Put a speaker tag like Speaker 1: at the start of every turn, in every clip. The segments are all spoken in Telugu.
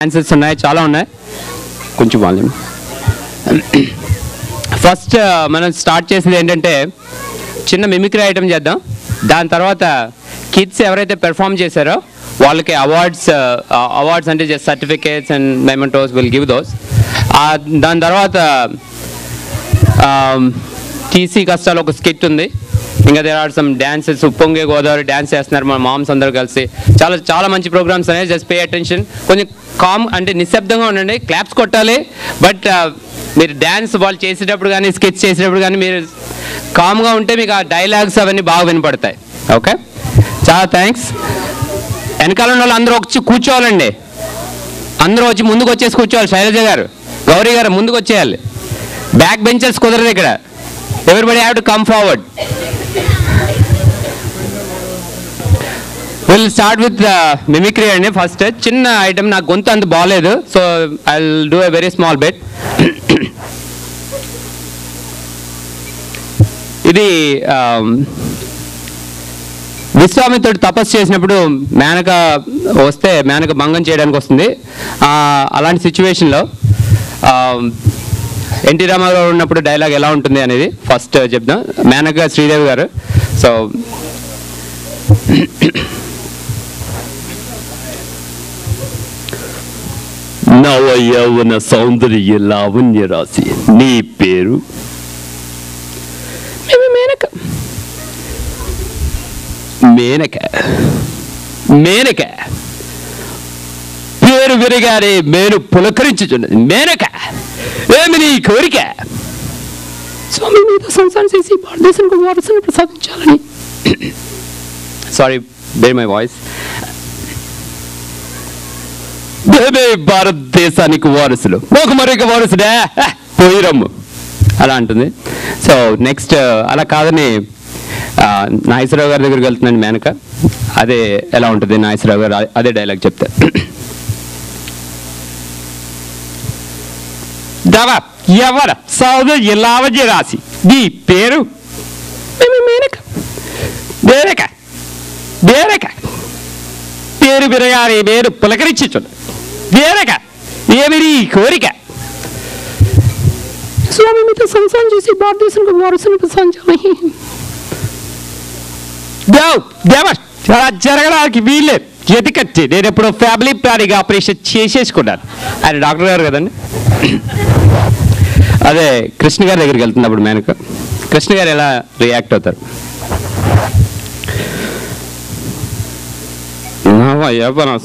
Speaker 1: ఆన్సర్స్ ఉన్నాయి, చాలా ఉన్నాయి. కొంచెం వాల్యూమ్. ఫస్ట్ మనం స్టార్ట్ చేసేది ఏంటంటే చిన్న మిమిక్రీ ఐటమ్ చేద్దాం. దాని తర్వాత కిడ్స్ ఎవరైతే పెర్ఫామ్ చేశారో వాళ్ళకి అవార్డ్స్ అంటే just certificates and mementos will give those. దాని తర్వాత టీసీ కష్టాలు ఒక స్కిట్ ఉంది. ఇంకా దేర్ ఆర్ సమ్ డాన్సెస్. ఉప్పొంగే గోదావరి డ్యాన్స్ చేస్తున్నారు మన మామ్స్ అందరూ కలిసి. చాలా చాలా మంచి ప్రోగ్రామ్స్ అనేవి. Just pay attention. కొంచెం అంటే నిశ్శబ్దంగా ఉండండి. క్లాప్స్ కొట్టాలి, బట్ మీరు డ్యాన్స్ వాళ్ళు చేసేటప్పుడు కానీ స్కెచ్ చేసేటప్పుడు కానీ మీరు కామ్గా ఉంటే మీకు ఆ డైలాగ్స్ అవన్నీ బాగా వినపడతాయి. ఓకే, చాలా థ్యాంక్స్. వెనకాల ఉన్న వాళ్ళు అందరూ వచ్చి కూర్చోవాలండి. అందరూ వచ్చి ముందుకు వచ్చేసి కూర్చోవాలి. శైలజ గారు, గౌరీ గారు ముందుకు వచ్చేయాలి. బ్యాక్ బెంచర్స్ కుదరదు ఇక్కడ. Everybody have to come forward. Will start with mimicry అండి. ఫస్ట్ చిన్న ఐటమ్. నాకు గొంతు అంత బాగాలేదు, so I will do a very small bit. ఇది విశ్వామిత్రుడు తపస్సు చేసినప్పుడు మేనక వస్తే మేనక భంగం చేయడానికి వస్తుంది. అలాంటి సిచ్యువేషన్లో ఎన్టీ రామారావు ఉన్నప్పుడు డైలాగ్ ఎలా ఉంటుంది అనేది ఫస్ట్ చెప్దాం. మేనక శ్రీదేవి గారు. సో నవ యౌవన సౌందర్య లావణ్య రాశి నీ పేరు? మేనక. మేనక మేనక పేరు విరగానే మేను పులకరించుచున్నది. మేనక ఏమి నీ కోరిక? స్వామి మీద సంసారం చేసి భారతదేశానికి వారసుని ప్రసాదించాలని. Sorry, bear my voice. భారతదేశానికి వారసులు, ఒక మరొక వారసుడా పోయిరమ్ము అలా అంటుంది. సో నెక్స్ట్ అలా కాదని నాగేశ్వరరావు గారి దగ్గరికి వెళ్తుందండి మేనక. అదే ఎలా ఉంటుంది నాగేశ్వరరావు గారు అదే డైలాగ్ చెప్తారు. దవా ఎవర సౌదర్య లావణ్య రాశి నీ పేరు? మేనక. మేనక మేనక పేరు విరగానే పేరు పులకరించుచున్నది. మేనక ఏమి నీ కోరిక? స్వామి మీద సంసారం చేసి భారతదేశానికి వారసుని ప్రసాదించాలని. అలా జరగడానికి వీల్లేదు. ఎందుకంటే నేను ఎప్పుడు ఫ్యామిలీ ప్లానింగ్ ఆపరేషన్ చేసేసుకున్నాను. ఆయన డాక్టర్ గారు కదండి. అదే కృష్ణ గారి దగ్గరికి వెళ్తుంది అప్పుడు మేనక. కృష్ణ గారు ఎలా రియాక్ట్ అవుతారు?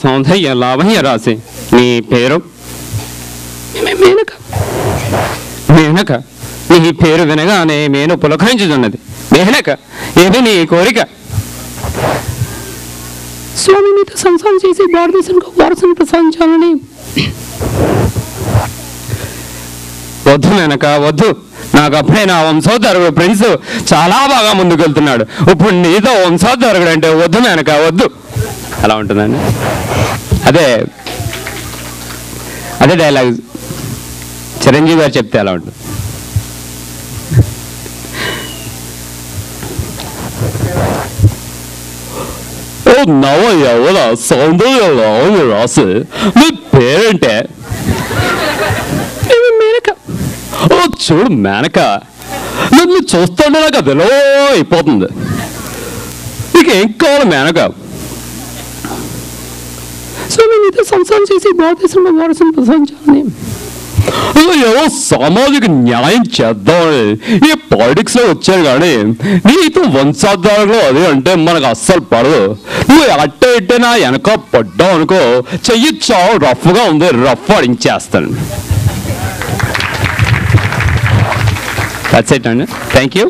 Speaker 1: సౌందర్య లావణ్య రాశి నీ పేరు? మేనక. మేనక నీ పేరు వినగానే మేను పులకరించుతున్నది. మేనక ఏమి నీ కోరిక? స్వామి మీద సంసారం చేసి భారతదేశానికి వారసుని ప్రసాదించాలని. వద్దు మేనక వద్దు. నాకు అప్పుడే నా వంశోద్ధరుడు ఫ్రెండ్స్ చాలా బాగా ముందుకు వెళ్తున్నాడు. ఇప్పుడు నీతో వంశోద్ధరుడు అంటే వద్దు మేనక వద్దు. అలా ఉంటుందండి. అదే డైలాగ్ చిరంజీవి గారు చెప్తే అలా ఉంటుంది. నవ యవన సౌందర్య లావణ్య రాశి నీ పేరేంటే? మేనక. ఓ చూడు మేనక, నన్ను చూస్తుంటే నాకు అదిలో అయిపోతుంది. నీకేం కావాలి మేనక? స్వామి మీద సంసారం చేసి భారతదేశంలో వారసుని ప్రసాదించాలని. ఏవో సామాజిక న్యాయం చేద్దామని ఈ పాలిటిక్స్ లో వచ్చారు, కానీ నీతో వంశాధారంలో అది అంటే మనకు అస్సలు పడదు. నువ్వు అట్టే ఇట్టే నా వెనక పడ్డావు అనుకో, చెయ్యి చావు రఫ్గా ఉంది, రఫ్ ఆడించేస్తాను. దట్స్ ఇట్ అండి. Thank you.